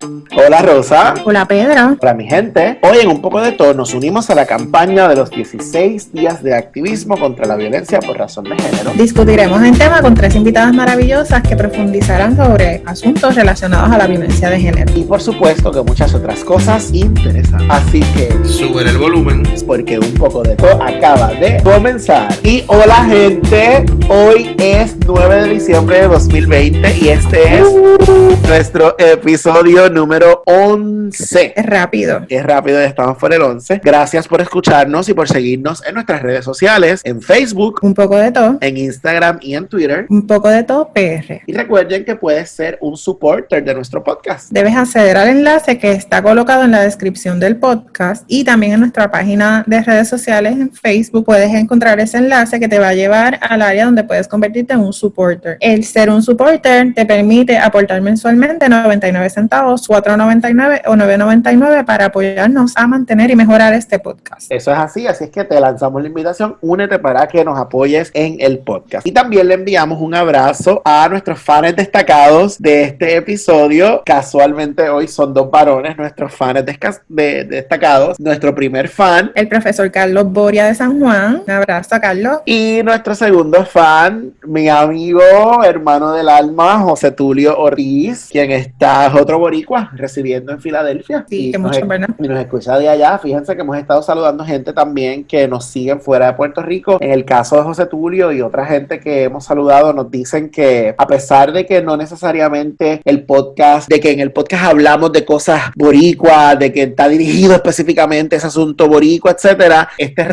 Hola Rosa. Hola Pedro. Hola mi gente. Hoy en Un Poco de Todo nos unimos a la campaña de los 16 días de activismo contra la violencia por razón de género. Discutiremos el tema con 3 invitadas maravillosas que profundizarán sobre asuntos relacionados a la violencia de género. Y por supuesto que muchas otras cosas interesantes. Así que suben el volumen porque Un Poco de Todo acaba de comenzar. Y hola gente, hoy es 9 de diciembre de 2020 y este es nuestro episodio número 11. Es rápido. Es rápido, estamos por el 11. Gracias por escucharnos y por seguirnos en nuestras redes sociales, en Facebook, Un poco de todo. en Instagram y en Twitter. Un poco de todo PR. Y recuerden que puedes ser un supporter de nuestro podcast. Debes acceder al enlace que está colocado en la descripción del podcast y también en nuestra página de redes sociales en Facebook puedes encontrar ese enlace que te va a llevar al área donde puedes convertirte en un supporter. El ser un supporter te permite aportar mensualmente 99 centavos, 4.99 o 9.99 para apoyarnos a mantener y mejorar este podcast. Eso es así es que te lanzamos la invitación, únete para que nos apoyes en el podcast. Y también le enviamos un abrazo a nuestros fans destacados de este episodio. Casualmente hoy son 2 varones, nuestros fans destacados. Nuestro primer fan, el profesor Carlos Boria de San Juan. Un abrazo a Carlos. Y nuestro segundo fan, mi amigo, hermano del alma, José Tulio Ortiz, quien está, es otro boricua, residiendo en Filadelfia. Sí, que mucho, ¿verdad? Y nos escucha de allá. Fíjense que hemos estado saludando gente también que nos siguen fuera de Puerto Rico. En el caso de José Tulio y otra gente que hemos saludado, nos dicen que a pesar de que no necesariamente el podcast, de que en el podcast hablamos de cosas boricuas, de que está dirigido específicamente ese asunto boricua, etcétera, este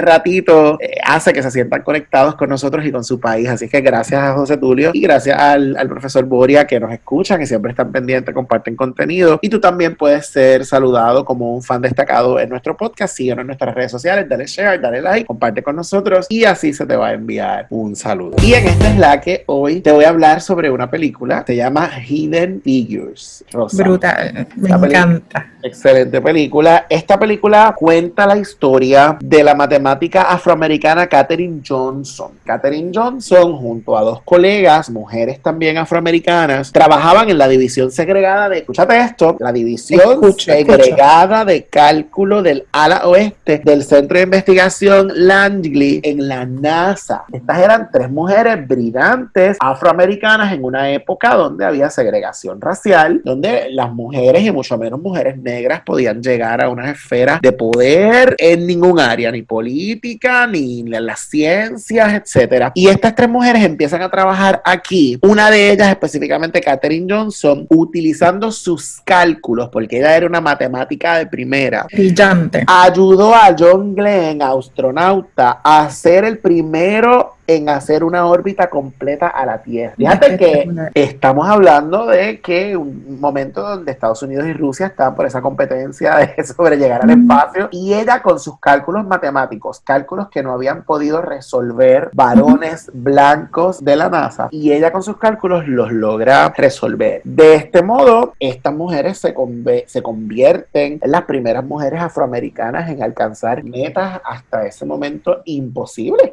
ratito hace que se sientan conectados con nosotros y con su país. Así que gracias a José Tulio y gracias al profesor Boria que nos escuchan, que siempre están pendientes, comparten contenido. Y tú también puedes ser saludado como un fan destacado en nuestro podcast. Síguenos en nuestras redes sociales, dale share, dale like, comparte con nosotros y así se te va a enviar un saludo. Y en esta es la que hoy te voy a hablar sobre una película, se llama Hidden Figures. Rosa. Brutal, me encanta. Excelente película. Esta película cuenta la historia de la matemática afroamericana Katherine Johnson. Katherine Johnson, junto a 2 colegas, mujeres también afroamericanas, trabajaban en la división segregada de, escúchate esto, la división segregada de cálculo del ala oeste del Centro de Investigación Langley en la NASA. Estas eran 3 mujeres brillantes afroamericanas en una época donde había segregación racial, donde las mujeres y mucho menos mujeres negras podían llegar a unas esferas de poder en ningún área, ni política, ni en las ciencias, etcétera. Y estas 3 mujeres empiezan a trabajar aquí. Una de ellas, específicamente Katherine Johnson, utilizando sus cálculos, porque ella era una matemática de primera. Brillante. Ayudó a John Glenn, astronauta, a ser el primero en hacer una órbita completa a la Tierra. Fíjate que estamos hablando de que un momento donde Estados Unidos y Rusia estaban por esa competencia de sobre llegar al espacio, y ella con sus cálculos matemáticos, cálculos que no habían podido resolver varones blancos de la NASA, y ella con sus cálculos los logra resolver. De este modo, estas mujeres se convierten en las primeras mujeres afroamericanas en alcanzar metas hasta ese momento imposibles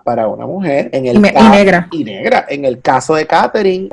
para una mujer. Y negra. En el caso de Katherine,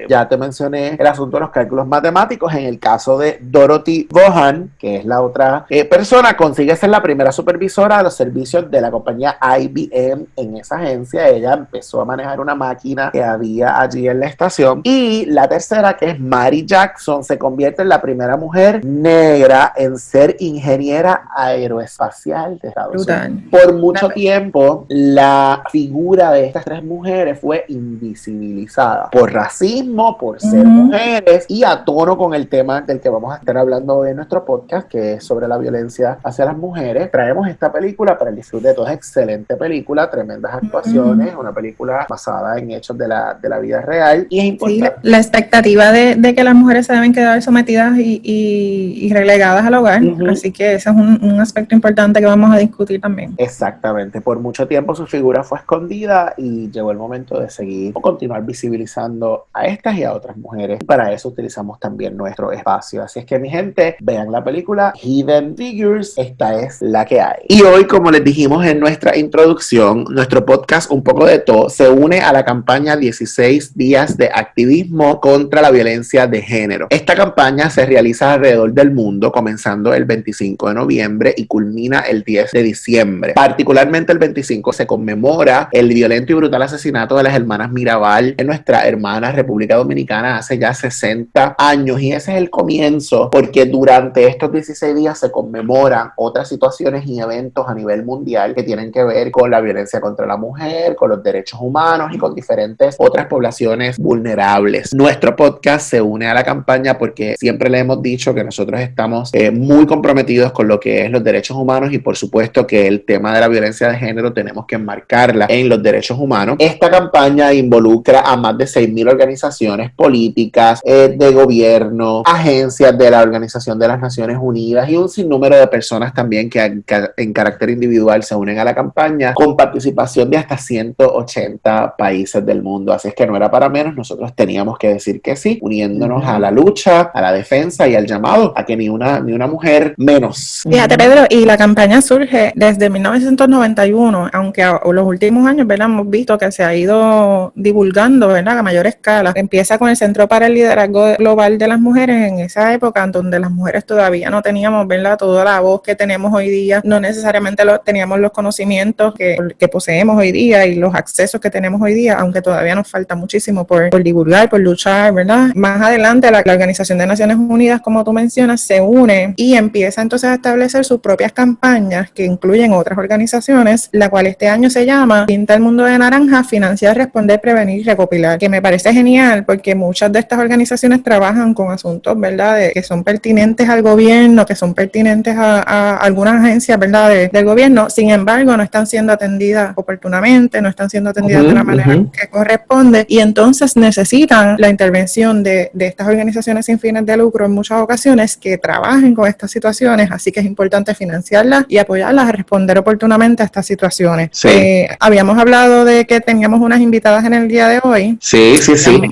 ya te mencioné el asunto de los cálculos matemáticos. En el caso de Dorothy Vaughan, que es la otra persona, consigue ser la primera supervisora de los servicios de la compañía IBM en esa agencia. Ella empezó a manejar una máquina que había allí en la estación. Y la tercera, que es Mary Jackson, se convierte en la primera mujer negra en ser ingeniera aeroespacial de Estados Unidos. Por mucho tiempo, la figura de estas 3 mujeres fue invisibilizada por racismo, por ser mujeres, y a tono con el tema del que vamos a estar hablando hoy en nuestro podcast, que es sobre la violencia hacia las mujeres. Traemos esta película para el disfrute de todos. Excelente película, tremendas actuaciones, una película basada en hechos de la vida real, y es importante. Sí, la expectativa de que las mujeres se deben quedar sometidas y relegadas al hogar, así que ese es un aspecto importante que vamos a discutir también. Exactamente, por mucho tiempo su figura figura fue escondida y llegó el momento de seguir o continuar visibilizando a estas y a otras mujeres. Y para eso utilizamos también nuestro espacio. Así es que, mi gente, vean la película Hidden Figures. Esta es la que hay. Y hoy, como les dijimos en nuestra introducción, nuestro podcast Un poco de todo se une a la campaña 16 días de activismo contra la violencia de género. Esta campaña se realiza alrededor del mundo, comenzando el 25 de noviembre y culmina el 10 de diciembre. Particularmente el 25 se conmemora el violento y brutal asesinato de las hermanas Mirabal en nuestra hermana República Dominicana hace ya 60 años, y ese es el comienzo, porque durante estos 16 días se conmemoran otras situaciones y eventos a nivel mundial que tienen que ver con la violencia contra la mujer, con los derechos humanos y con diferentes otras poblaciones vulnerables. Nuestro podcast se une a la campaña porque siempre le hemos dicho que nosotros estamos muy comprometidos con lo que es los derechos humanos, y por supuesto que el tema de la violencia de género tenemos que enmarcarla en los derechos humanos. Esta campaña involucra a más de 6,000 organizaciones políticas, de gobierno, agencias de la Organización de las Naciones Unidas y un sinnúmero de personas también que en carácter individual se unen a la campaña, con participación de hasta 180 países del mundo. Así es que no era para menos, nosotros teníamos que decir que sí, uniéndonos a la lucha, a la defensa y al llamado a que ni una mujer menos. Fíjate, Pedro, y la campaña surge desde 1991, aunque a los últimos años, ¿verdad?, hemos visto que se ha ido divulgando, ¿verdad?, a mayor escala. Empieza con el Centro para el Liderazgo Global de las Mujeres en esa época, donde las mujeres todavía no teníamos, ¿verdad?, toda la voz que tenemos hoy día, no necesariamente teníamos los conocimientos que poseemos hoy día y los accesos que tenemos hoy día, aunque todavía nos falta muchísimo por divulgar, por luchar, ¿verdad? Más adelante la Organización de Naciones Unidas, como tú mencionas, se une y empieza entonces a establecer sus propias campañas que incluyen otras organizaciones, la cual este año se llama Pinta el Mundo de Naranja, financiar, responder, prevenir y recopilar, que me parece genial porque muchas de estas organizaciones trabajan con asuntos, ¿verdad?, que son pertinentes al gobierno, que son pertinentes a algunas agencias, ¿verdad?, del gobierno. Sin embargo, no están siendo atendidas oportunamente, no están siendo atendidas de la manera que corresponde, y entonces necesitan la intervención de estas organizaciones sin fines de lucro en muchas ocasiones que trabajen con estas situaciones. Así que es importante financiarlas y apoyarlas a responder oportunamente a estas situaciones. Sí. Habíamos hablado de que teníamos unas invitadas en el día de hoy. Sí.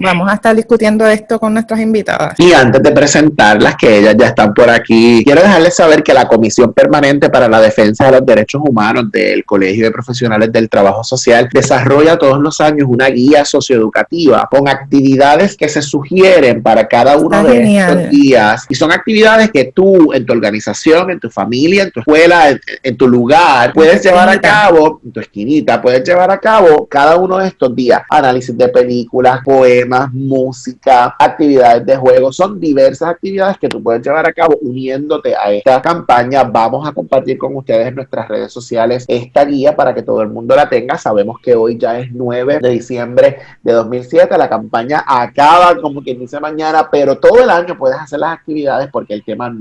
Vamos a estar discutiendo esto con nuestras invitadas. Y antes de presentarlas, que ellas ya están por aquí, quiero dejarles saber que la Comisión Permanente para la Defensa de los Derechos Humanos del Colegio de Profesionales del Trabajo Social desarrolla todos los años una guía socioeducativa con actividades que se sugieren para cada uno de estos días. Y son actividades que tú, en tu organización, en tu familia, en tu escuela, en tu lugar, puedes llevar a cabo, en tu esquinita, puedes llevar a cabo cada uno de estos días. Análisis de películas, poemas, música, actividades de juego. Son diversas actividades que tú puedes llevar a cabo uniéndote a esta campaña. Vamos a compartir con ustedes en nuestras redes sociales esta guía para que todo el mundo la tenga. Sabemos que hoy ya es 9 de diciembre de 2007. La campaña acaba, como quien dice, mañana, pero todo el año puedes hacer las actividades porque el tema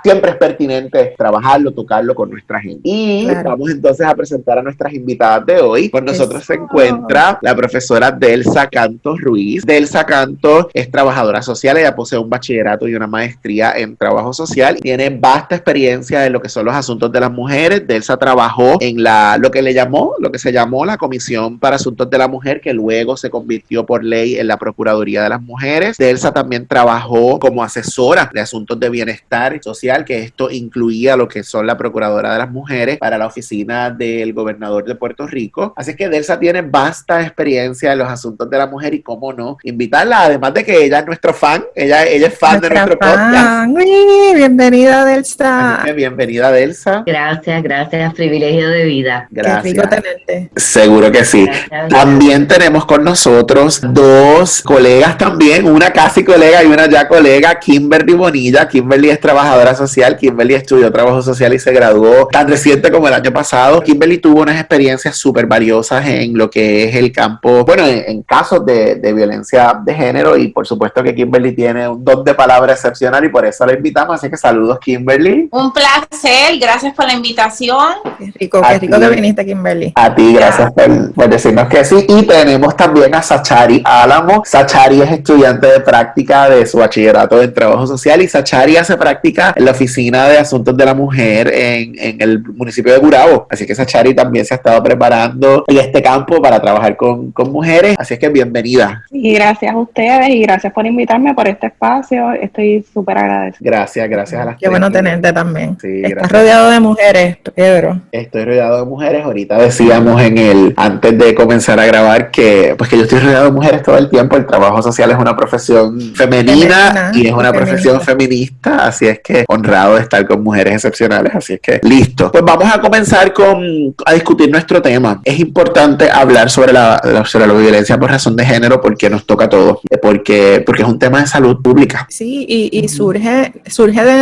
siempre es pertinente trabajarlo, tocarlo con nuestra gente. Y vamos entonces a presentar a nuestras invitadas de hoy. Con nosotros se encuentra la profesora Delsa Cantos Ruiz. Delsa Cantos es trabajadora social, ella posee un bachillerato y una maestría en trabajo social, tiene vasta experiencia en lo que son los asuntos de las mujeres. Delsa trabajó en lo que se llamó la Comisión para Asuntos de la Mujer, que luego se convirtió por ley en la Procuraduría de las Mujeres. Delsa también trabajó como asesora de asuntos de bienestar social, que esto incluía lo que son la Procuradora de las Mujeres para la oficina del gobernador de Puerto Rico. Así que Delsa tiene vasta experiencia en los asuntos de la mujer y cómo no invitarla, además de que ella es nuestro fan, ella es fan de nuestro podcast. Uy, bienvenida, Delsa. Así que bienvenida, Delsa. Gracias, privilegio de vida. Gracias. Qué rico tenerte. Seguro que sí. Gracias. También tenemos con nosotros dos colegas también, una casi colega y una ya colega, Kimberly Bonilla. Kimberly es trabajadora social, Kimberly estudió trabajo social y se graduó tan reciente como el año pasado. Kimberly tuvo unas experiencias súper valiosas en lo que es el campo, bueno, en casos de violencia de género, y por supuesto que Kimberly tiene un don de palabra excepcional y por eso la invitamos, así que saludos, Kimberly. Un placer, gracias por la invitación. Qué rico que viniste, Kimberly. A ti, gracias por decirnos que sí. Y tenemos también a Sachari Álamo. Sachari es estudiante de práctica de su bachillerato en trabajo social, y Sachari hace práctica en la Oficina de Asuntos de la Mujer en el municipio de Gurabo. Así que Sachari también se ha estado preparando preparando en este campo para trabajar con mujeres, así es que bienvenida. Y gracias a ustedes y gracias por invitarme por este espacio, estoy súper agradecida. Gracias a las Qué bueno tres. tenerte también. Sí, Estás gracias. rodeado de mujeres, Pedro. Estoy rodeado de mujeres. Ahorita decíamos antes de comenzar a grabar que yo estoy rodeado de mujeres todo el tiempo. El trabajo social es una profesión femenina y es una profesión feminista, así es que honrado de estar con mujeres excepcionales, así es que listo. Pues vamos a comenzar a discutir nuestro tema. Es importante hablar sobre la violencia por razón de género porque nos toca a todos, porque es un tema de salud pública. Sí, y surge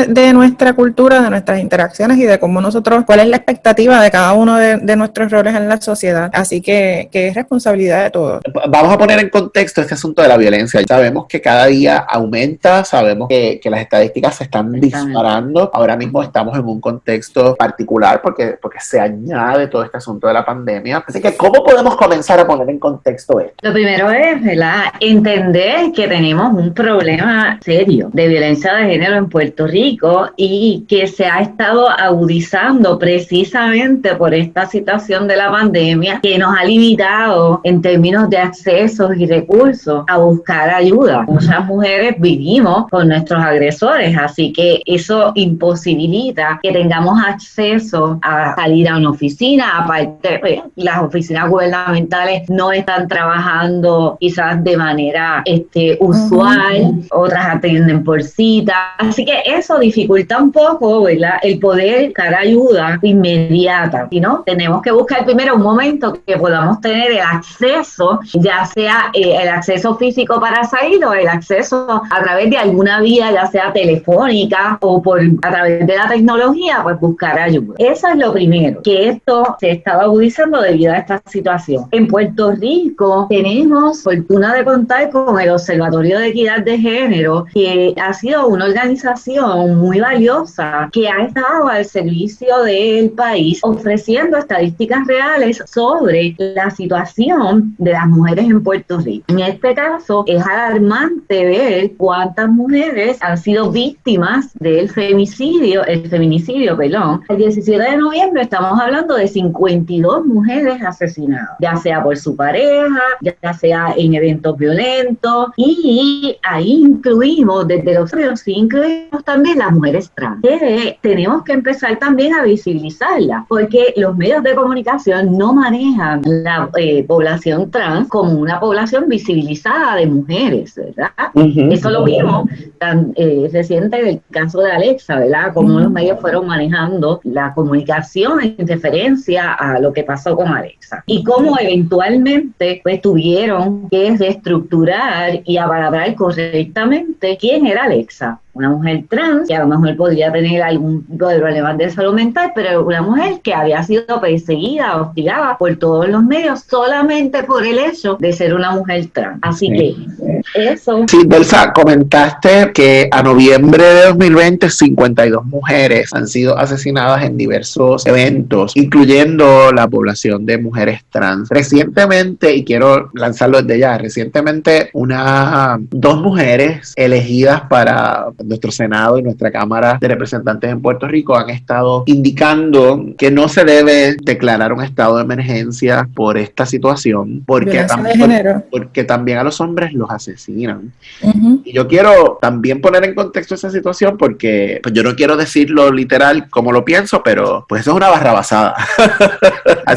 de nuestra cultura, de nuestras interacciones y de cómo cuál es la expectativa de cada uno de nuestros roles en la sociedad. Así que es responsabilidad de todos. Vamos a poner en contexto este asunto de la violencia. Sabemos que cada día aumenta, sabemos que las estadísticas se están disparando. Ahora mismo estamos en un contexto particular porque se añade todo este asunto de la pandemia. Así que, ¿cómo podemos comenzar a poner en contexto esto? Lo primero es, ¿verdad?, entender que tenemos un problema serio de violencia de género en Puerto Rico y que se ha estado agudizando precisamente por esta situación de la pandemia que nos ha limitado en términos de accesos y recursos a buscar ayuda. Muchas mujeres vivimos con nuestros agresores, así que eso imposibilita que tengamos acceso a salir a una oficina. Aparte, las oficinas gubernamentales no están trabajando quizás de manera usual, otras atienden por cita, así que eso dificulta un poco, ¿verdad?, el poder buscar ayuda inmediata, ¿no? Tenemos que buscar primero un momento que podamos tener el acceso, ya sea el acceso físico para salir o el acceso a través de alguna vía, ya sea telefónica o a través de la tecnología, pues buscar ayuda. Eso es lo primero, que esto se estaba agudizando debido a esta situación. En Puerto Rico tenemos fortuna de contar con el Observatorio de Equidad de Género, que ha sido una organización muy valiosa que ha estado al servicio del país ofreciendo estadísticas reales sobre la situación de las mujeres en Puerto Rico. En este caso es alarmante ver cuántas mujeres han sido víctimas del feminicidio. El 17 de noviembre estamos hablando de 52 mujeres asesinadas, ya sea por su pareja, ya sea en eventos violentos, y ahí incluimos desde los sí incluimos también las mujeres trans, que tenemos que empezar también a visibilizarlas, porque los medios de comunicación no manejan la población trans como una población visibilizada de mujeres, ¿verdad? Eso lo vimos tan reciente en el caso de Alexa, ¿verdad? Cómo los medios fueron manejando la comunicación en referencia a lo que pasó con Alexa y cómo eventualmente pues tuvieron que reestructurar y apalabrar correctamente quién era Alexa. Una mujer trans que a lo mejor podría tener algún tipo de problemas de salud mental, pero una mujer que había sido perseguida, hostigada por todos los medios solamente por el hecho de ser una mujer trans. Así que eso... Sí, Belsa, comentaste que a noviembre de 2020 52 mujeres han sido asesinadas en diversos eventos, incluyendo la población de mujeres trans. Recientemente, y quiero lanzarlo desde ya, recientemente dos mujeres elegidas para nuestro Senado y nuestra Cámara de Representantes en Puerto Rico han estado indicando que no se debe declarar un estado de emergencia por esta situación, porque también a los hombres los asesinan. Y yo quiero también poner en contexto esa situación porque pues, yo no quiero decirlo literal como lo pienso, pero pues eso es una barrabasada.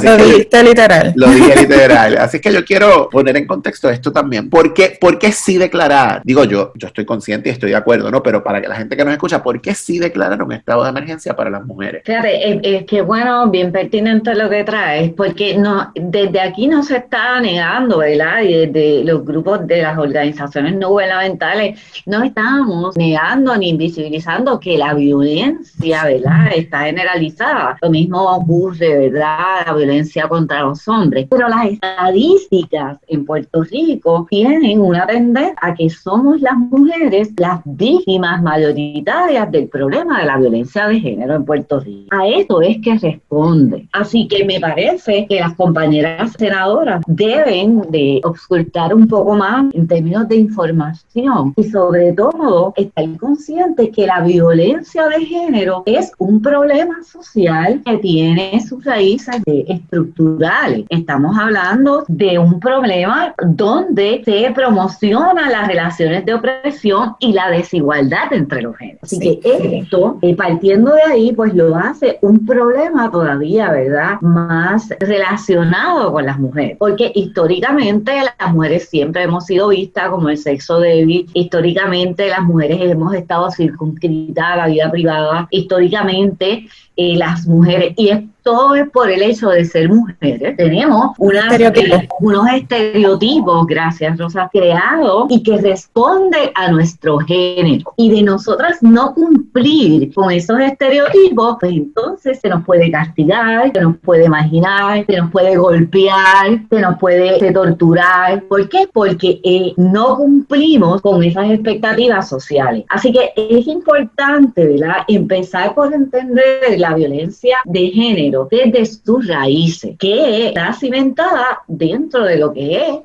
Lo dijiste literal. Lo dije literal. Así que yo quiero poner en contexto esto también. ¿Por qué sí declarar? Digo, yo estoy consciente y estoy de acuerdo, ¿no? Pero para que la gente que nos escucha, ¿por qué sí declarar un estado de emergencia para las mujeres? Fíjate, es que bueno, bien pertinente lo que traes, porque desde aquí no se está negando, ¿verdad? Y desde los grupos de las organizaciones no gubernamentales no estamos negando ni invisibilizando que la violencia, ¿verdad?, está generalizada. Lo mismo ocurre, ¿verdad?, la violencia contra los hombres. Pero las estadísticas en Puerto Rico tienen una tendencia a que somos las mujeres las víctimas víctimas mayoritarias del problema de la violencia de género en Puerto Rico. A eso es que responde. Así que me parece que las compañeras senadoras deben de auscultar un poco más en términos de información y sobre todo estar conscientes que la violencia de género es un problema social que tiene sus raíces estructurales. Estamos hablando de un problema donde se promocionan las relaciones de opresión y la desigualdad entre los géneros. Así que esto, partiendo de ahí, pues lo hace un problema todavía, ¿verdad?, más relacionado con las mujeres. Porque históricamente las mujeres siempre hemos sido vistas como el sexo débil. Históricamente las mujeres hemos estado circunscritas a la vida privada. Históricamente las mujeres, y todo es por el hecho de ser mujeres, tenemos unos estereotipos, gracias Rosa, creados y que responden a nuestro género. Y de nosotras no cumplir con esos estereotipos, pues entonces se nos puede castigar, se nos puede marginar, se nos puede golpear, se nos puede torturar. ¿Por qué? Porque no cumplimos con esas expectativas sociales. Así que es importante, ¿verdad?, empezar por entender la violencia de género desde sus raíces, que está cimentada dentro de lo que es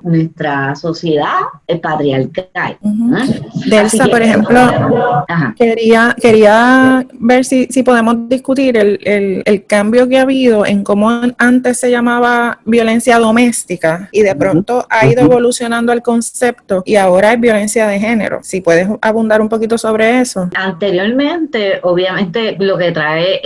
nuestra sociedad patriarcal. Delsa, por ejemplo, quería ver si podemos discutir el cambio que ha habido en cómo antes se llamaba violencia doméstica y de pronto ha ido evolucionando el concepto y ahora es violencia de género. Si puedes abundar un poquito sobre eso. Anteriormente, obviamente, lo que trae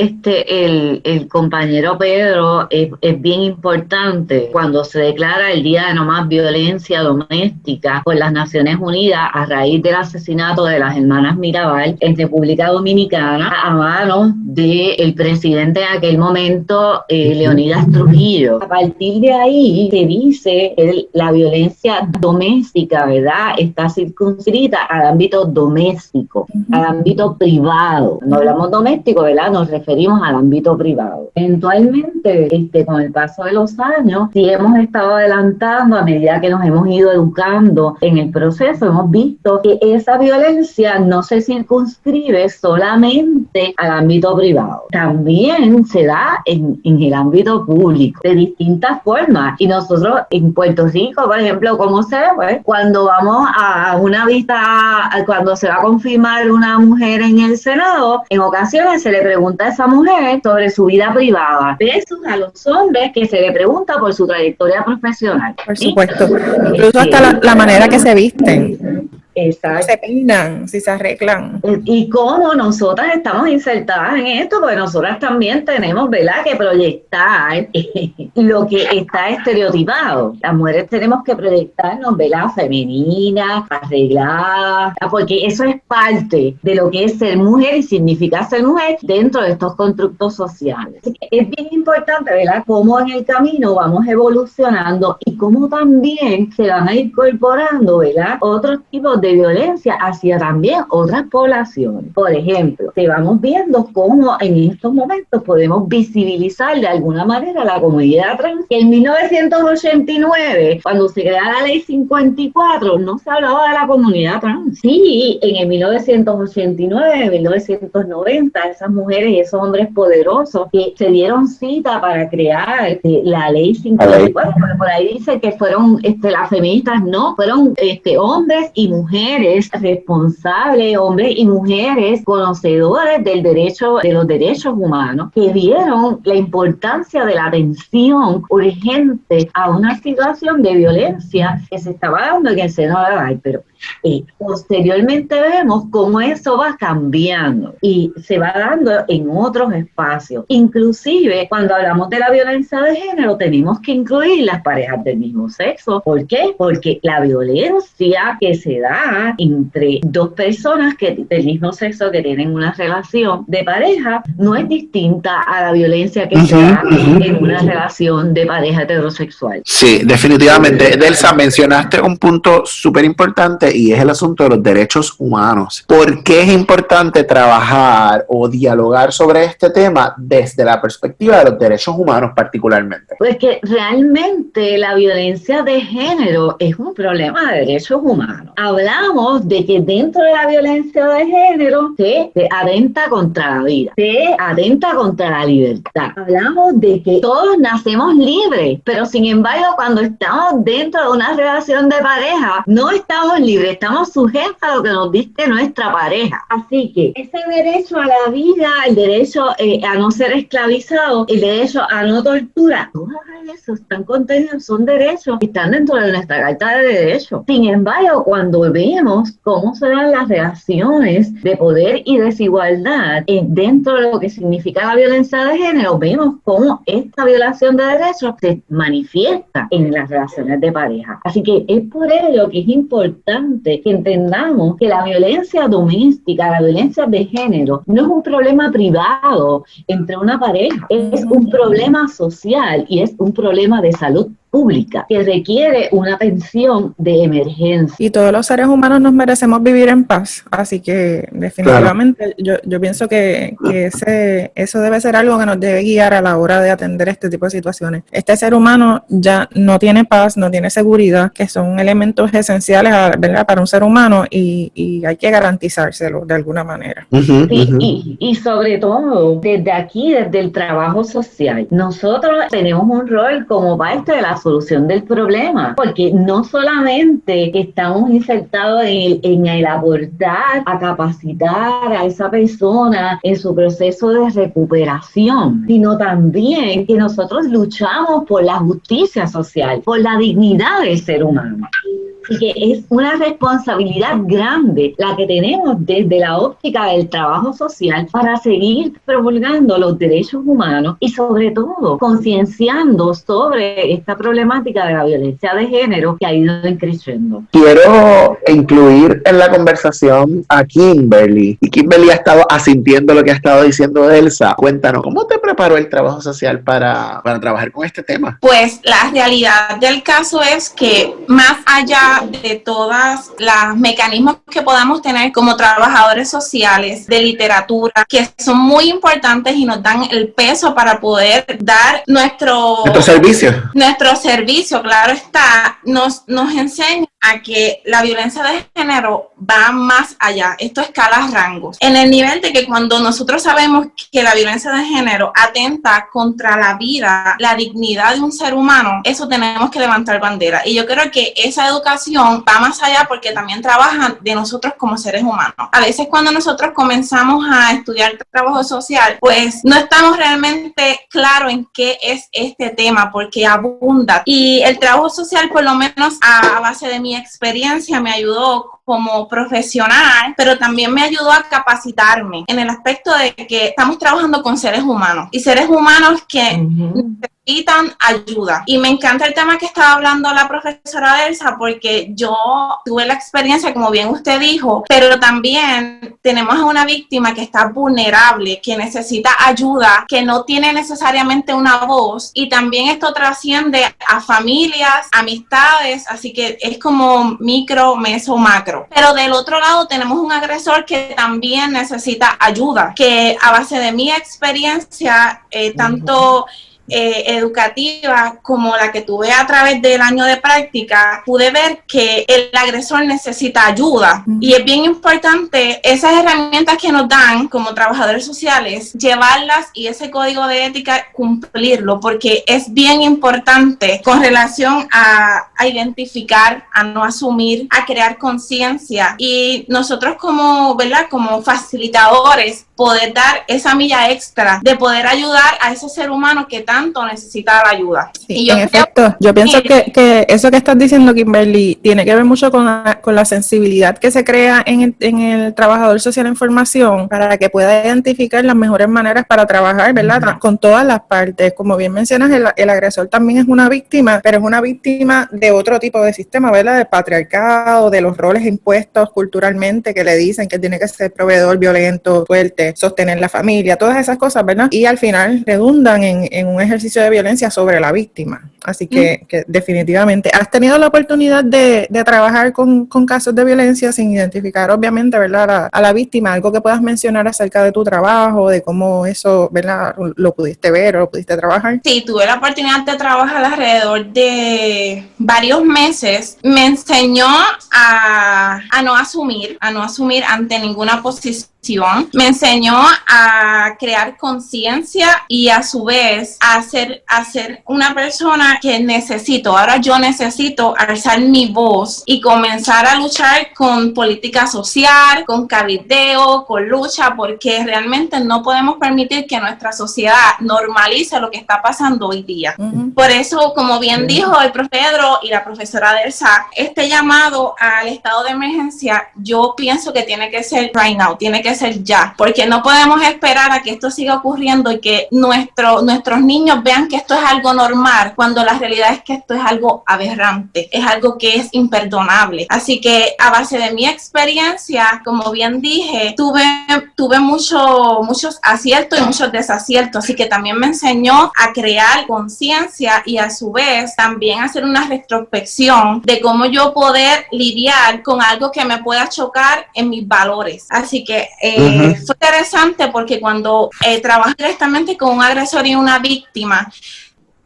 el compañero Pedro es bien importante. Cuando se declara el Día de No Más Violencia Doméstica por las Naciones Unidas a raíz del asesinato de las hermanas Mirabal en República Dominicana a manos del presidente en aquel momento, Leonidas Trujillo. A partir de ahí se dice que la violencia doméstica, ¿verdad?, está circunscrita al ámbito doméstico, al ámbito privado. No hablamos doméstico, ¿verdad?, nos referimos al ámbito privado. Eventualmente, con el paso de los años, sí hemos estado adelantando a medida que nos hemos ido educando en el proceso, hemos visto que esa violencia no se circunscribe solamente al ámbito privado, también se da en el ámbito público, de distintas formas. Y nosotros en Puerto Rico, por ejemplo, ¿cómo se ve? Pues, cuando vamos a una vista, cuando se va a confirmar una mujer en el Senado, en ocasiones se le pregunta a esa mujer sobre su vida privada, versus a los hombres que se le pregunta por su trayectoria profesional. Por supuesto, incluso hasta la manera que se visten. Exacto. Se peinan, si se arreglan. Y cómo nosotras estamos insertadas en esto, porque nosotras también tenemos, ¿verdad?, que proyectar lo que está estereotipado. Las mujeres tenemos que proyectarnos, ¿verdad?, femeninas, arregladas, porque eso es parte de lo que es ser mujer y significa ser mujer dentro de estos constructos sociales. Así que es bien importante, ¿verdad?, cómo en el camino vamos evolucionando y cómo también se van a ir incorporando, ¿verdad?, otros tipos de violencia hacia también otras poblaciones. Por ejemplo, que vamos viendo cómo en estos momentos podemos visibilizar de alguna manera la comunidad trans, que en 1989, cuando se crea la ley 54, no se hablaba de la comunidad trans. Sí, en el 1989, 1990, esas mujeres y esos hombres poderosos que se dieron cita para crear la ley 54, porque por ahí dice que fueron las feministas, no, fueron hombres y mujeres responsables, hombres y mujeres conocedores de los derechos humanos, que vieron la importancia de la atención urgente a una situación de violencia que se estaba dando en el seno de la ley. Pero posteriormente vemos cómo eso va cambiando y se va dando en otros espacios. Inclusive cuando hablamos de la violencia de género tenemos que incluir las parejas del mismo sexo. ¿Por qué? Porque la violencia que se da entre dos personas del mismo sexo que tienen una relación de pareja no es distinta a la violencia que se da en una relación relación de pareja heterosexual. Sí, definitivamente. Delsa, mencionaste un punto súper importante y es el asunto de los derechos humanos. ¿Por qué es importante trabajar o dialogar sobre este tema desde la perspectiva de los derechos humanos particularmente? Pues que realmente la violencia de género es un problema de derechos humanos. Hablamos de que dentro de la violencia de género se atenta contra la vida, se atenta contra la libertad. Hablamos de que todos nacemos libres, pero sin embargo cuando estamos dentro de una relación de pareja no estamos libres, estamos sujetos a lo que nos dice nuestra pareja. Así que ese derecho a la vida, el derecho a no ser esclavizado, el derecho a no tortura, todos esos están contenidos, son derechos que están dentro de nuestra Carta de Derechos. Sin embargo, cuando vemos cómo se dan las relaciones de poder y desigualdad dentro de lo que significa la violencia de género, vemos cómo esta violación de derechos se manifiesta en las relaciones de pareja. Así que es por ello que es importante que entendamos que la violencia doméstica, la violencia de género, no es un problema privado entre una pareja, es un problema social y es un problema de salud pública que requiere una atención de emergencia. Y todos los seres humanos nos merecemos vivir en paz, así que definitivamente yo pienso que eso debe ser algo que nos debe guiar a la hora de atender este tipo de situaciones. Este ser humano ya no tiene paz, no tiene seguridad, que son elementos esenciales, ¿verdad?, para un ser humano y hay que garantizárselo de alguna manera. Y sobre todo, desde aquí, desde el trabajo social, nosotros tenemos un rol como parte de la solución del problema, porque no solamente estamos insertados en el aportar a capacitar a esa persona en su proceso de recuperación, sino también que nosotros luchamos por la justicia social, por la dignidad del ser humano. Así que es una responsabilidad grande la que tenemos desde la óptica del trabajo social para seguir promulgando los derechos humanos y sobre todo concienciando sobre esta problemática de la violencia de género que ha ido creciendo. Quiero incluir en la conversación a Kimberly, y Kimberly ha estado asintiendo lo que ha estado diciendo Elsa. Cuéntanos, ¿cómo te preparó el trabajo social para trabajar con este tema? Pues la realidad del caso es que más allá de todas los mecanismos que podamos tener como trabajadores sociales de literatura, que son muy importantes y nos dan el peso para poder dar nuestro servicio, claro está, nos enseña a que la violencia de género va más allá. Esto escala rangos. En el nivel de que cuando nosotros sabemos que la violencia de género atenta contra la vida, la dignidad de un ser humano, eso tenemos que levantar bandera. Y yo creo que esa educación va más allá porque también trabaja de nosotros como seres humanos. A veces cuando nosotros comenzamos a estudiar trabajo social, pues no estamos realmente claros en qué es este tema porque abunda. Y el trabajo social, por lo menos a base de mi experiencia, me ayudó como profesional, pero también me ayudó a capacitarme en el aspecto de que estamos trabajando con seres humanos y seres humanos que necesitan ayuda. Y me encanta el tema que estaba hablando la profesora Elsa porque yo tuve la experiencia, como bien usted dijo, pero también tenemos a una víctima que está vulnerable, que necesita ayuda, que no tiene necesariamente una voz y también esto trasciende a familias, amistades, así que es como micro, meso, macro. Pero del otro lado tenemos un agresor que también necesita ayuda, que a base de mi experiencia, tanto educativa como la que tuve a través del año de práctica, pude ver que el agresor necesita ayuda y es bien importante esas herramientas que nos dan como trabajadores sociales, llevarlas y ese código de ética cumplirlo, porque es bien importante con relación a identificar, a no asumir, a crear conciencia y nosotros como, ¿verdad?, como facilitadores poder dar esa milla extra de poder ayudar a ese ser humano que tanto necesita la ayuda. Sí, y en efecto, yo pienso que eso que estás diciendo, Kimberly, tiene que ver mucho con la sensibilidad que se crea en el trabajador social en formación para que pueda identificar las mejores maneras para trabajar, ¿verdad?, con todas las partes. Como bien mencionas, el agresor también es una víctima, pero es una víctima de otro tipo de sistema, ¿verdad?, del patriarcado, de los roles impuestos culturalmente que le dicen que tiene que ser proveedor, violento, fuerte, sostener la familia, todas esas cosas, ¿verdad? Y al final redundan en un ejercicio de violencia sobre la víctima. Así que definitivamente, ¿has tenido la oportunidad de trabajar con casos de violencia sin identificar, obviamente, ¿verdad?, a la víctima? Algo que puedas mencionar acerca de tu trabajo, de cómo eso, ¿verdad?, lo pudiste ver o lo pudiste trabajar. Sí, tuve la oportunidad de trabajar alrededor de varios meses. Me enseñó a no asumir ante ninguna posición. Me enseñó a crear conciencia y a su vez a ser una persona que ahora yo necesito alzar mi voz y comenzar a luchar con política social, con cabildeo, con lucha, porque realmente no podemos permitir que nuestra sociedad normalice lo que está pasando hoy día. Por eso, como bien dijo el profe Pedro y la profesora Delsa, este llamado al estado de emergencia, yo pienso que tiene que ser right now, tiene que ser ya, porque no podemos esperar a que esto siga ocurriendo y que nuestros niños vean que esto es algo normal, cuando la realidad es que esto es algo aberrante, es algo que es imperdonable. Así que a base de mi experiencia, como bien dije, tuve muchos aciertos y muchos desaciertos, así que también me enseñó a crear conciencia y a su vez también hacer una retrospección de cómo yo poder lidiar con algo que me pueda chocar en mis valores. Así que fue interesante porque cuando trabajas directamente con un agresor y una víctima,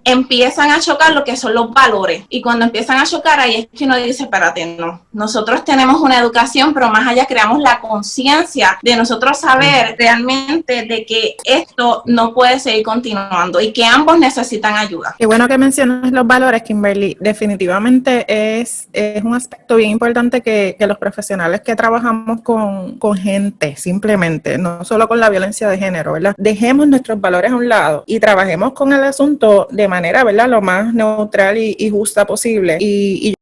empiezan a chocar lo que son los valores. Y cuando empiezan a chocar, ahí es que uno dice, espérate, no. Nosotros tenemos una educación, pero más allá creamos la conciencia de nosotros saber realmente de que esto no puede seguir continuando y que ambos necesitan ayuda. Qué bueno que mencionas los valores, Kimberly. Definitivamente es un aspecto bien importante que los profesionales que trabajamos con gente, simplemente, no solo con la violencia de género, ¿verdad? Dejemos nuestros valores a un lado y trabajemos con el asunto de manera, ¿verdad?, lo más neutral y justa posible. Y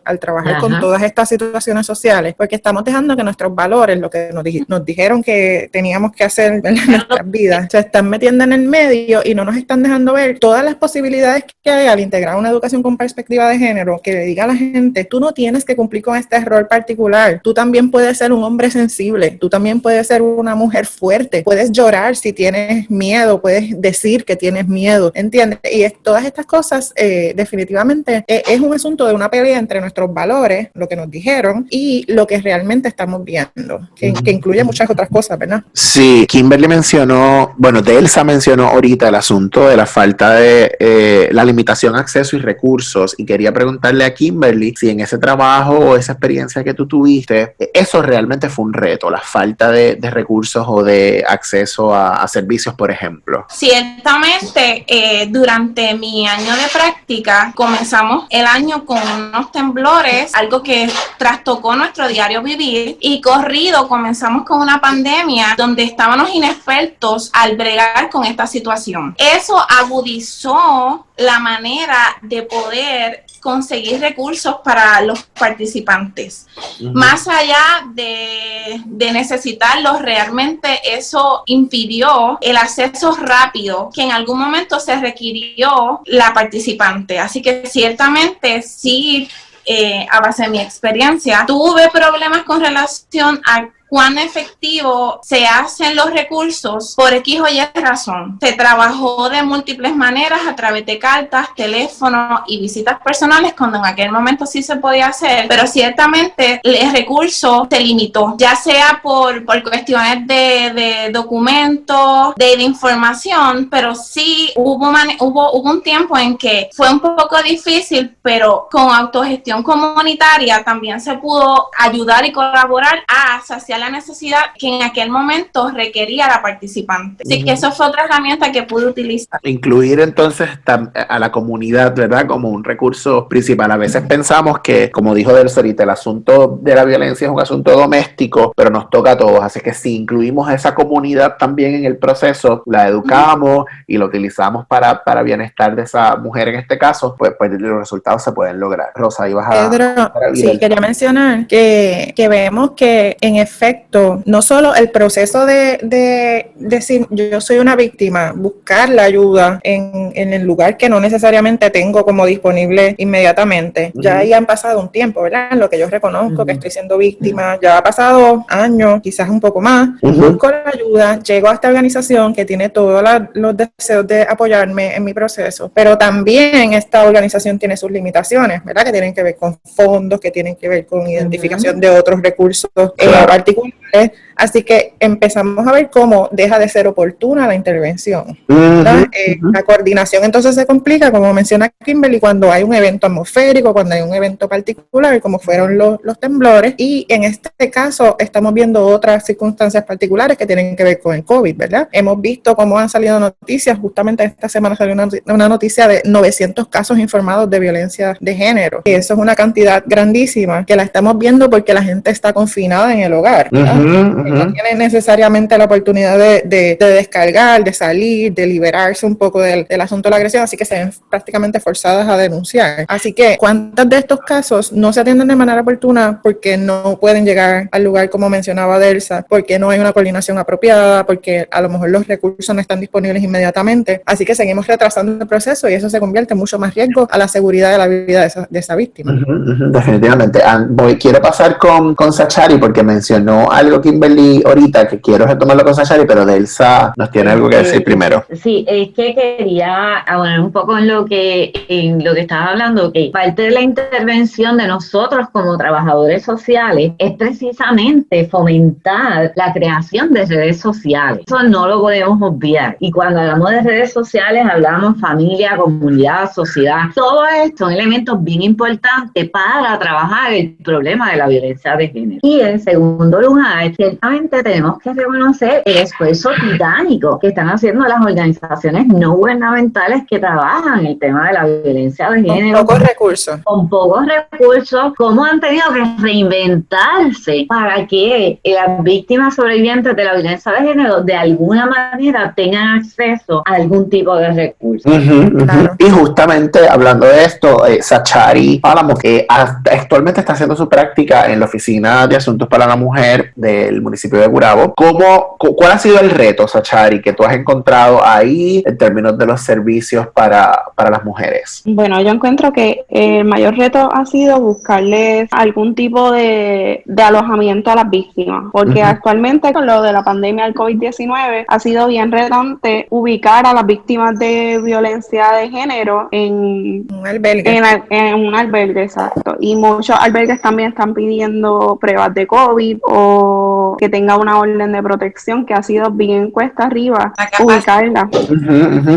al trabajar con todas estas situaciones sociales, porque estamos dejando que nuestros valores, lo que nos dijeron que teníamos que hacer en nuestras vidas, se están metiendo en el medio y no nos están dejando ver todas las posibilidades que hay al integrar una educación con perspectiva de género, que le diga a la gente, tú no tienes que cumplir con este rol particular, tú también puedes ser un hombre sensible, tú también puedes ser una mujer fuerte, puedes llorar si tienes miedo, puedes decir que tienes miedo, ¿entiendes? Y todas estas cosas definitivamente es un asunto de una pelea entre nuestros valores, lo que nos dijeron, y lo que realmente estamos viendo, que incluye muchas otras cosas, ¿verdad? Sí, Kimberly mencionó, Delsa mencionó ahorita el asunto de la falta de la limitación a acceso y recursos, y quería preguntarle a Kimberly si en ese trabajo o esa experiencia que tú tuviste, eso realmente fue un reto, la falta de recursos o de acceso a servicios, por ejemplo. Ciertamente, durante mi año de práctica, comenzamos el año con unos temblores, algo que trastocó nuestro diario vivir, y corrido comenzamos con una pandemia donde estábamos inexpertos al bregar con esta situación. Eso agudizó la manera de poder conseguir recursos para los participantes. Más allá de necesitarlos, realmente eso impidió el acceso rápido que en algún momento se requirió la participante. Así que ciertamente sí, a base de mi experiencia, tuve problemas con relación a cuán efectivo se hacen los recursos por X o Y razón. Se trabajó de múltiples maneras a través de cartas, teléfono y visitas personales, cuando en aquel momento sí se podía hacer, pero ciertamente el recurso se limitó, ya sea por cuestiones de documentos, de información, pero sí hubo un tiempo en que fue un poco difícil, pero con autogestión comunitaria también se pudo ayudar y colaborar a saciar la necesidad que en aquel momento requería la participante. Así que eso fue otra herramienta que pude utilizar. Incluir entonces a la comunidad, ¿verdad?, como un recurso principal. A veces pensamos que, como dijo Delsa ahorita, el asunto de la violencia es un asunto doméstico, pero nos toca a todos. Así que si incluimos a esa comunidad también en el proceso, la educamos y la utilizamos para bienestar de esa mujer en este caso, pues los resultados se pueden lograr. Rosa, ibas a... Pedro, sí, quería mencionar que vemos que en efecto efecto, no solo el proceso de decir yo soy una víctima, buscar la ayuda en el lugar que no necesariamente tengo como disponible inmediatamente. Ya ahí han pasado un tiempo, ¿verdad? En lo que yo reconozco que estoy siendo víctima, ya ha pasado años, quizás un poco más. Busco la ayuda, llego a esta organización que tiene todos los deseos de apoyarme en mi proceso, pero también esta organización tiene sus limitaciones, ¿verdad? Que tienen que ver con fondos, que tienen que ver con identificación de otros recursos particulares. Así que empezamos a ver cómo deja de ser oportuna la intervención. La coordinación entonces se complica, como menciona Kimberly, cuando hay un evento atmosférico, cuando hay un evento particular, como fueron los temblores, y en este caso estamos viendo otras circunstancias particulares que tienen que ver con el COVID, ¿verdad? Hemos visto cómo han salido noticias, justamente esta semana salió una noticia de 900 casos informados de violencia de género, y eso es una cantidad grandísima que la estamos viendo porque la gente está confinada en el hogar, ¿verdad? No tienen necesariamente la oportunidad de descargar, de salir, de liberarse un poco del asunto de la agresión, así que se ven prácticamente forzadas a denunciar. Así que, ¿cuántos de estos casos no se atienden de manera oportuna porque no pueden llegar al lugar, como mencionaba Delsa, porque no hay una coordinación apropiada, porque a lo mejor los recursos no están disponibles inmediatamente? Así que seguimos retrasando el proceso y eso se convierte en mucho más riesgo a la seguridad de la vida de esa víctima. Definitivamente. Quiero pasar con Sachari porque mencionó algo Kimberly ahorita que quiero retomarlo con Sachari, pero Delsa nos tiene algo que decir primero. Sí, es que quería abonar un poco en lo que estaba hablando, que parte de la intervención de nosotros como trabajadores sociales es precisamente fomentar la creación de redes sociales. Eso no lo podemos obviar. Y cuando hablamos de redes sociales, hablamos familia, comunidad, sociedad. Todo esto son elementos bien importantes para trabajar el problema de la violencia de género. Y en segundo lugar, ciertamente tenemos que reconocer el esfuerzo titánico que están haciendo las organizaciones no gubernamentales que trabajan el tema de la violencia de género. Con pocos recursos, cómo han tenido que reinventarse para que las víctimas sobrevivientes de la violencia de género de alguna manera tengan acceso a algún tipo de recursos. Claro. Y justamente hablando de esto, Sachari Álamos, que actualmente está haciendo su práctica en la Oficina de Asuntos para la Mujer del municipio de Gurabo. ¿Cuál ha sido el reto, Sachari, que tú has encontrado ahí en términos de los servicios para las mujeres? Bueno, yo encuentro que el mayor reto ha sido buscarles algún tipo de alojamiento a las víctimas, porque actualmente con lo de la pandemia del COVID-19 ha sido bien retante ubicar a las víctimas de violencia de género en un albergue. En un albergue, exacto. Y muchos albergues también están pidiendo pruebas de COVID o que tenga una orden de protección, que ha sido bien cuesta arriba ubicarla.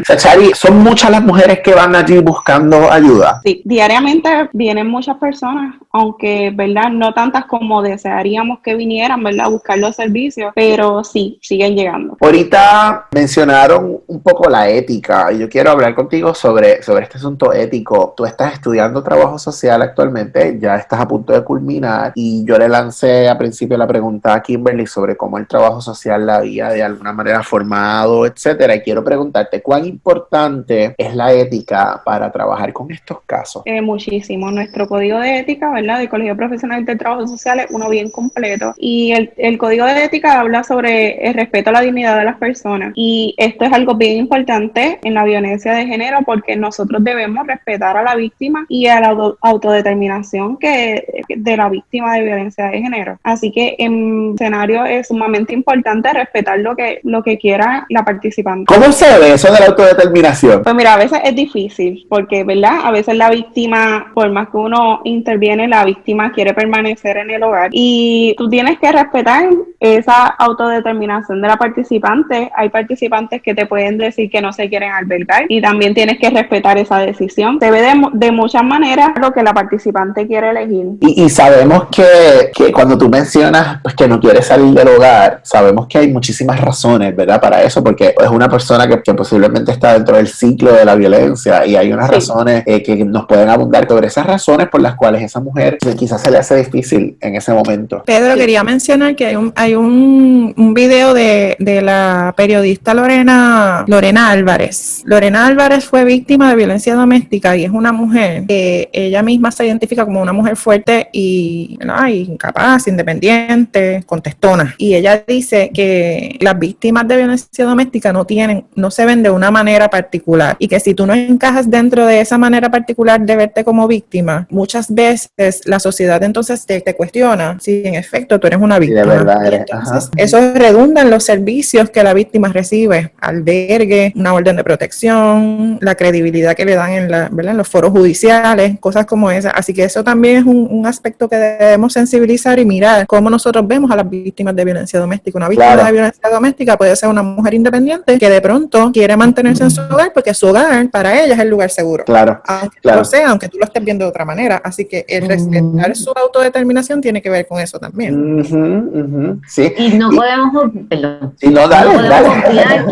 Sachari, ¿son muchas las mujeres que van allí buscando ayuda? Sí, diariamente vienen muchas personas, aunque, ¿verdad?, no tantas como desearíamos que vinieran, ¿verdad?, a buscar los servicios, pero sí, siguen llegando. Ahorita mencionaron un poco la ética y yo quiero hablar contigo sobre este asunto ético. Tú estás estudiando trabajo social actualmente, ya estás a punto de culminar y yo le lancé a principio la pregunta a Kimberly sobre cómo el trabajo social la había de alguna manera formado, etcétera, y quiero preguntarte, ¿cuán importante es la ética para trabajar con estos casos? Muchísimo. Nuestro código de ética, ¿verdad?, del Colegio Profesional del Trabajo Social es uno bien completo y el código de ética habla sobre el respeto a la dignidad de las personas y esto es algo bien importante en la violencia de género porque nosotros debemos respetar a la víctima y a la autodeterminación de la víctima de violencia de género. Así que en escenario es sumamente importante respetar lo que quiera la participante. ¿Cómo se ve eso de la autodeterminación? Pues mira, a veces es difícil porque, ¿verdad?, a veces la víctima, por más que uno interviene, la víctima quiere permanecer en el hogar y tú tienes que respetar esa autodeterminación de la participante. Hay participantes que te pueden decir que no se quieren albergar y también tienes que respetar esa decisión. Se ve de muchas maneras lo que la participante quiere elegir. Y sabemos que cuando tú mencionas pues, que no quieres salir del hogar, sabemos que hay muchísimas razones, ¿verdad?, para eso, porque es una persona que posiblemente está dentro del ciclo de la violencia y hay unas razones que nos pueden abundar sobre esas razones por las cuales esa mujer quizás se le hace difícil en ese momento. Pedro, quería mencionar que hay un video de la periodista Lorena Álvarez. Lorena Álvarez fue víctima de violencia doméstica y es una mujer que ella misma se identifica como una mujer fuerte y, ¿verdad? Y incapaz, independiente, contestona. Y ella dice que las víctimas de violencia doméstica no se ven de una manera particular y que si tú no encajas dentro de esa manera particular de verte como víctima, muchas veces la sociedad entonces te cuestiona si en efecto tú eres una víctima. Sí, de verdad Y eres. entonces Ajá. eso redunda en los servicios que la víctima recibe, albergue, una orden de protección, la credibilidad que le dan ¿verdad? En los foros judiciales, cosas como esas. Así que eso también es un aspecto que debemos sensibilizar y mirar cómo nosotros vemos a las víctimas de violencia doméstica. Una víctima de violencia doméstica puede ser una mujer independiente que de pronto quiere mantenerse en su hogar porque su hogar para ella es el lugar seguro. Claro. Aunque no lo sea, aunque tú lo estés viendo de otra manera. Así que el respetar su autodeterminación tiene que ver con eso también. Sí. Y no podemos, perdón, Sí, no, dale, no podemos dale. olvidar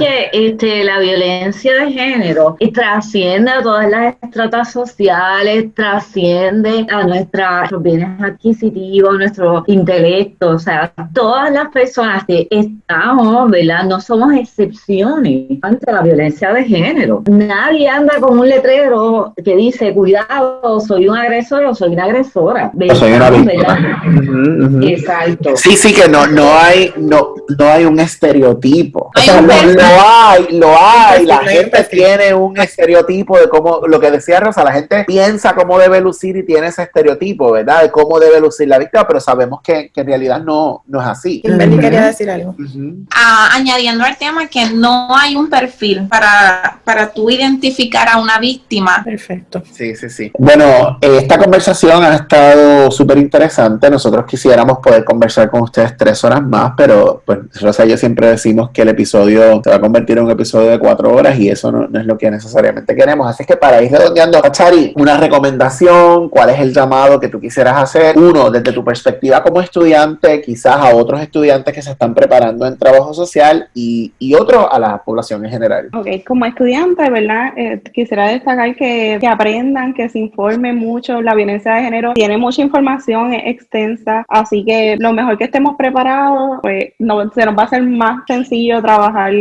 que la violencia de género trasciende a todas las estratas sociales, trasciende a nuestros bienes adquisitivos, nuestro intelecto, o sea, todas las personas que estamos, ¿verdad? No somos excepciones ante la violencia de género. Nadie anda con un letrero que dice, cuidado, soy un agresor o soy una agresora. Soy una víctima. Exacto. Sí, que no hay un estereotipo. O sea, lo hay. La gente tiene un estereotipo de cómo, lo que decía Rosa, la gente piensa cómo debe lucir y tiene ese estereotipo, ¿verdad? De cómo debe lucir la víctima, pero sabemos que en realidad no es así. Kimberly quería decir algo. Añadiendo al tema que no hay un perfil para tú identificar a una víctima. Perfecto. Sí. Bueno, esta conversación ha estado súper interesante. Nosotros quisiéramos poder conversar con ustedes 3 horas más, pero pues Rosa y yo siempre decimos que el episodio se va a convertir en un episodio de 4 horas y eso no es lo que necesariamente queremos. Así que para ir redondeando, Chari, una recomendación, ¿cuál es el llamado que tú quisieras hacer? Uno, desde tu perspectiva como estudiante, quizás a otros estudiantes que se están preparando en trabajo social y otro a la población en general. Ok, como estudiante, ¿verdad? Quisiera destacar que aprendan, que se informen mucho. La violencia de género tiene mucha información, es extensa, así que lo mejor que estemos preparados, pues se nos va a hacer más sencillo trabajar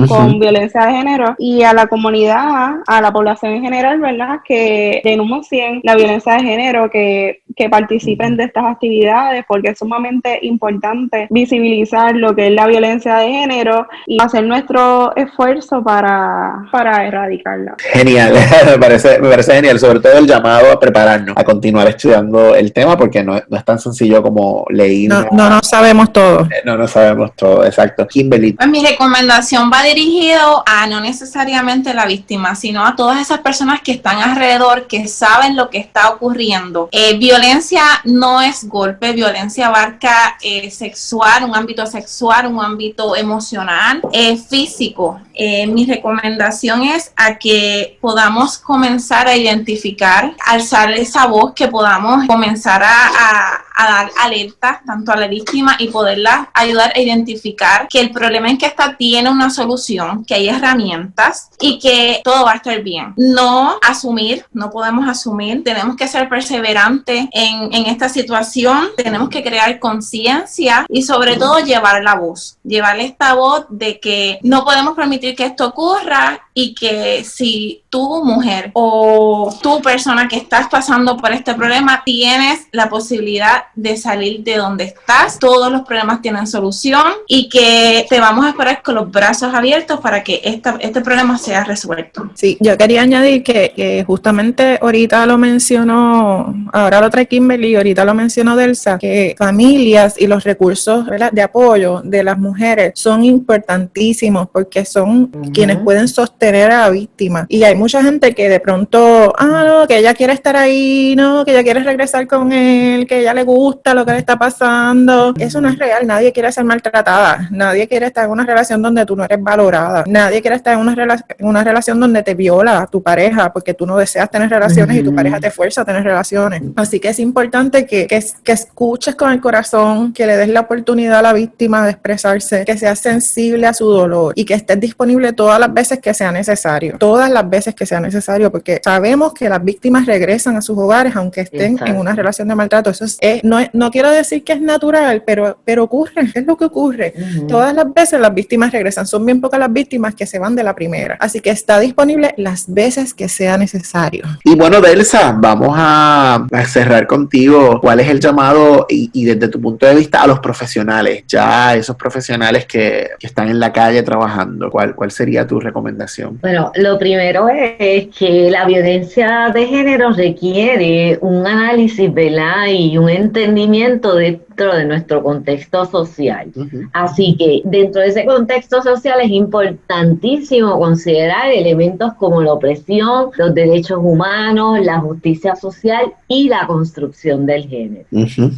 con violencia de género. Y a la comunidad, a la población en general, ¿verdad? Que denuncien la violencia de género, que participen de estas actividades, porque es sumamente importante visibilizar lo que es la violencia de género y hacer nuestro esfuerzo para erradicarla. Genial, me parece genial, sobre todo el llamado a prepararnos, a continuar estudiando el tema, porque no es tan sencillo como leer. No sabemos todo. No sabemos todo, exacto. Kimberly. Pues mi recomendación va dirigido a no necesariamente la víctima, sino a todas esas personas que están alrededor, que saben lo que está ocurriendo. Violencia no es golpe, violencia abarca sexual, un ámbito emocional, físico. Mi recomendación es a que podamos comenzar a identificar, alzar esa voz, que podamos comenzar a dar alerta tanto a la víctima y poderla ayudar a identificar que el problema en que está tiene una solución, que hay herramientas y que todo va a estar bien. No podemos asumir, tenemos que ser perseverantes en esta situación, tenemos que crear conciencia y sobre todo llevar esta voz de que no podemos permitir que esto ocurra y que si tú, mujer, o tú, persona que estás pasando por este problema, tienes la posibilidad de salir de donde estás. Todos los problemas tienen solución y que te vamos a esperar con los brazos abiertos para que este problema sea resuelto. Sí, yo quería añadir que justamente ahorita lo mencionó, ahora lo trae Kimberly, ahorita lo mencionó Delsa, que familias y los recursos, ¿verdad?, de apoyo de las mujeres son importantísimos porque son quienes pueden sostener a la víctima. Y hay mucha gente que de pronto, no, que ella quiere estar ahí, no, que ella quiere regresar con él, que ella le gusta lo que le está pasando. Eso no es real, nadie quiere ser maltratada, nadie quiere estar en una relación donde tú no eres valorada, nadie quiere estar en una relación donde te viola tu pareja porque tú no deseas tener relaciones y tu pareja te fuerza a tener relaciones. Así que es importante que escuches con el corazón, que le des la oportunidad a la víctima de expresarse, que seas sensible a su dolor y que estés dispuesta disponible todas las veces que sea necesario, porque sabemos que las víctimas regresan a sus hogares aunque estén en una relación de maltrato. Eso no quiero decir que es natural, pero ocurre, es lo que ocurre. Todas las veces las víctimas regresan, son bien pocas las víctimas que se van de la primera, así que está disponible las veces que sea necesario. Y bueno, Delsa, vamos a cerrar contigo. ¿Cuál es el llamado y desde tu punto de vista a los profesionales, ya esos profesionales que están en la calle trabajando? ¿Cuál sería tu recomendación? Bueno, lo primero es que la violencia de género requiere un análisis, ¿verdad? Y un entendimiento dentro de nuestro contexto social. Así que dentro de ese contexto social es importantísimo considerar elementos como la opresión, los derechos humanos, la justicia social y la construcción del género.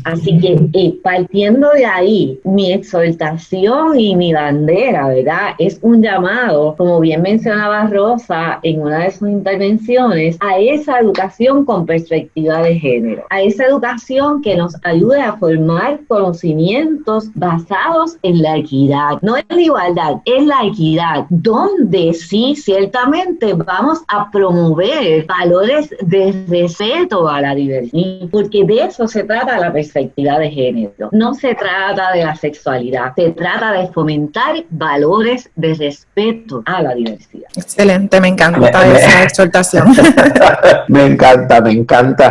Así que partiendo de ahí, mi exhortación y mi bandera, ¿verdad? Es un llamado, como bien mencionaba Rosa en una de sus intervenciones, a esa educación con perspectiva de género, a esa educación que nos ayude a formar conocimientos basados en la equidad, no en la igualdad, en la equidad, donde sí, ciertamente vamos a promover valores de respeto a la diversidad, porque de eso se trata la perspectiva de género. No se trata de la sexualidad, se trata de fomentar valores de respeto a la diversidad. Excelente, me encanta esa exhortación. Me encanta.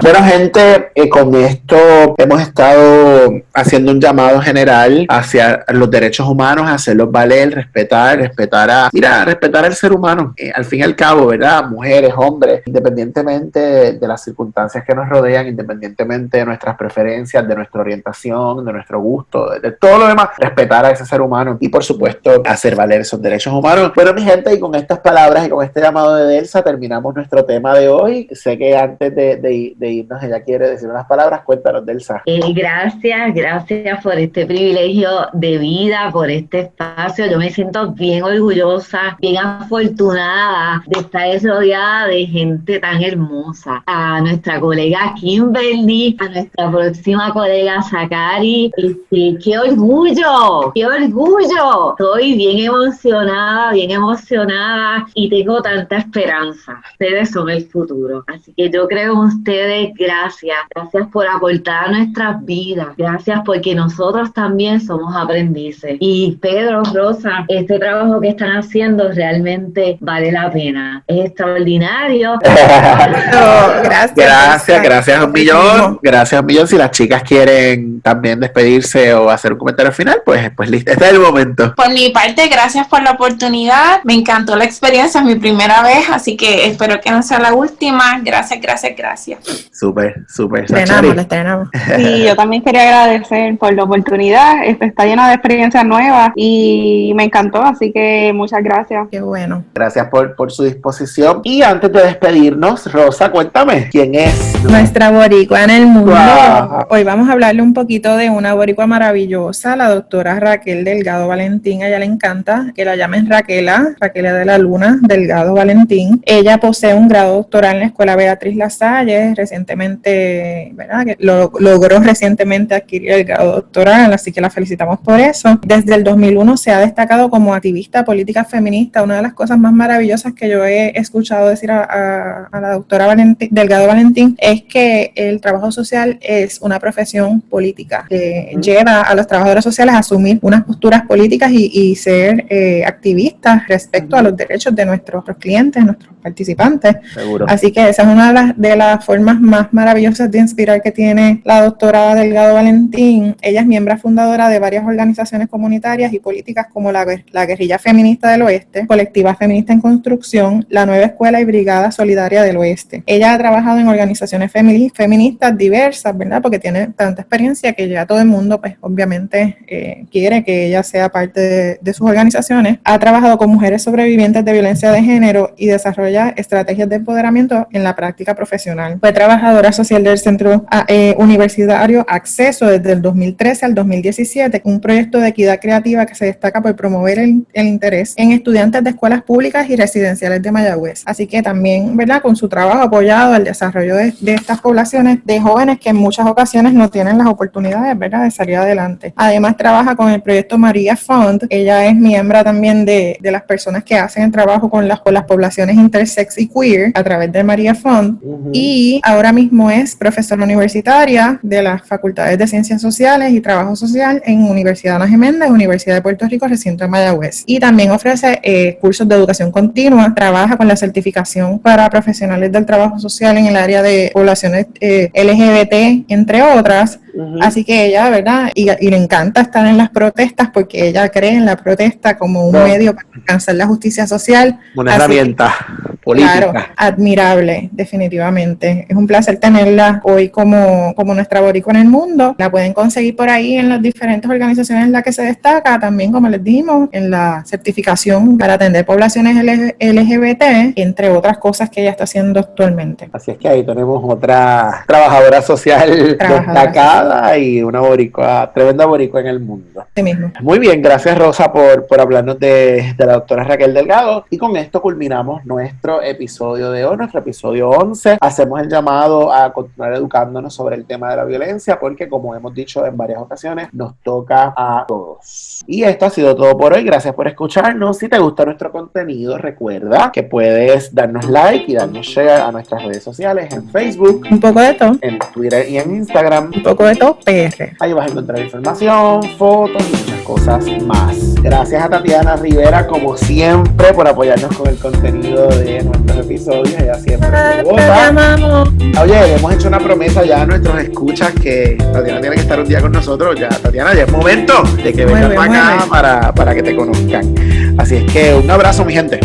Bueno, gente, con esto hemos estado haciendo un llamado general hacia los derechos humanos, hacerlos valer, respetar al ser humano. Al fin y al cabo, ¿verdad? Mujeres, hombres, independientemente de las circunstancias que nos rodean, independientemente de nuestras preferencias, de nuestra orientación, de nuestro gusto, de todo lo demás, respetar a ese ser humano y, por supuesto, hacer valer esos derechos humanos. Bueno, mi gente, y con estas palabras y con este llamado de Delsa terminamos nuestro tema de hoy. Sé que antes de irnos ella quiere decir unas palabras. Cuéntanos, Delsa. Gracias por este privilegio de vida, por este espacio. Yo me siento bien orgullosa, bien afortunada de estar rodeada de gente tan hermosa. A nuestra colega Kimberly, a nuestra próxima colega Zacari, ¡qué orgullo! Estoy bien emocionada y tengo tanta esperanza. Ustedes son el futuro. Así que yo creo en ustedes. Gracias por aportar a nuestras vidas. Gracias porque nosotros también somos aprendices. Y Pedro, Rosa, este trabajo que están haciendo realmente vale la pena. Es extraordinario. Gracias un millón. Gracias un millón. Si las chicas quieren también despedirse o hacer un comentario final, pues listo. Este es el momento. Por mi parte, gracias por la oportunidad. Me encantó la experiencia, es mi primera vez, así que espero que no sea la última. Gracias. Súper. Estrenamos. Sí, yo también quería agradecer por la oportunidad. Está llena de experiencias nuevas y me encantó, así que muchas gracias. Qué bueno. Gracias por su disposición. Y antes de despedirnos, Rosa, cuéntame, ¿quién es nuestra boricua en el mundo? Wow. Hoy vamos a hablarle un poquito de una boricua maravillosa, la doctora Raquel Delgado Valentín. A ella le encanta que la llamen Raquela de la Luna Delgado Valentín. Ella posee un grado doctoral en la Escuela Beatriz Lasalle, recientemente, ¿verdad? Que logró recientemente adquirir el grado doctoral, así que la felicitamos por eso. Desde el 2001 se ha destacado como activista política feminista. Una de las cosas más maravillosas que yo he escuchado decir a la doctora Delgado Valentín es que el trabajo social es una profesión política que lleva a los trabajadores sociales a asumir unas posturas políticas y ser activistas respecto a los derechos de nuestros clientes, nuestros participantes. Seguro. Así que esa es una de las formas más maravillosas de inspirar que tiene la doctora Delgado Valentín. Ella es miembro fundadora de varias organizaciones comunitarias y políticas como la Guerrilla Feminista del Oeste, Colectiva Feminista en Construcción, la Nueva Escuela y Brigada Solidaria del Oeste. Ella ha trabajado en organizaciones feministas diversas, ¿verdad? Porque tiene tanta experiencia que ya todo el mundo, pues obviamente quiere que ella sea parte de sus organizaciones. Ha trabajado con mujeres sobrevivientes de violencia de género y desarrolla estrategias de empoderamiento en la práctica profesional. Fue trabajadora social del Centro Universitario Acceso desde desde el 2013 al 2017 un proyecto de equidad creativa que se destaca por promover el interés en estudiantes de escuelas públicas y residenciales de Mayagüez. Así que también, ¿verdad?, con su trabajo apoyado al desarrollo de estas poblaciones de jóvenes que en muchas ocasiones no tienen las oportunidades, ¿verdad?, de salir adelante. Además trabaja con el proyecto María Fund. Ella es miembro también de las personas que hacen el trabajo con las poblaciones intersex y queer a través de María Fund. Y ahora mismo es profesora universitaria de las Facultades de Ciencias Sociales y Trabajo Social en Universidad Ana Geméndez, Universidad de Puerto Rico, recinto de Mayagüez. Y también ofrece cursos de educación continua, trabaja con la certificación para profesionales del trabajo social en el área de poblaciones LGBT, entre otras. Así que ella, ¿verdad? Y le encanta estar en las protestas porque ella cree en la protesta como un medio para alcanzar la justicia social. Una herramienta política. Claro, admirable, definitivamente. Es un placer tenerla hoy como nuestra boricua en el mundo. La pueden conseguir por ahí en las diferentes organizaciones en las que se destaca, también, como les dijimos, en la certificación para atender poblaciones LGBT, entre otras cosas que ella está haciendo actualmente. Así es que ahí tenemos otra trabajadora social destacada y una boricua, tremenda boricua en el mundo. Sí mismo. Muy bien, gracias Rosa por hablarnos de la doctora Raquel Delgado, y con esto culminamos nuestro episodio de hoy, nuestro episodio 11. Hacemos el llamado a continuar educándonos sobre el tema de la violencia porque, como hemos dicho en varias ocasiones, nos toca a todos. Y esto ha sido todo por hoy. Gracias por escucharnos. Si te gusta nuestro contenido, recuerda que puedes darnos like y darnos share a nuestras redes sociales, en Facebook, Un poco de todo. en Twitter y en Instagram. Un poco de todo, PR. Ahí vas a encontrar información, fotos y muchas cosas más. Gracias a Tatiana Rivera, como siempre, por apoyarnos con el contenido de nuestros episodios. Ella siempre se Te vota. amamos. Oye, le hemos hecho una promesa ya a nuestros escuchas que Tatiana tiene que estar un día con nosotros. Ya, Tatiana, ya es momento de que vengas para acá para que te conozcan. Así es que un abrazo, mi gente.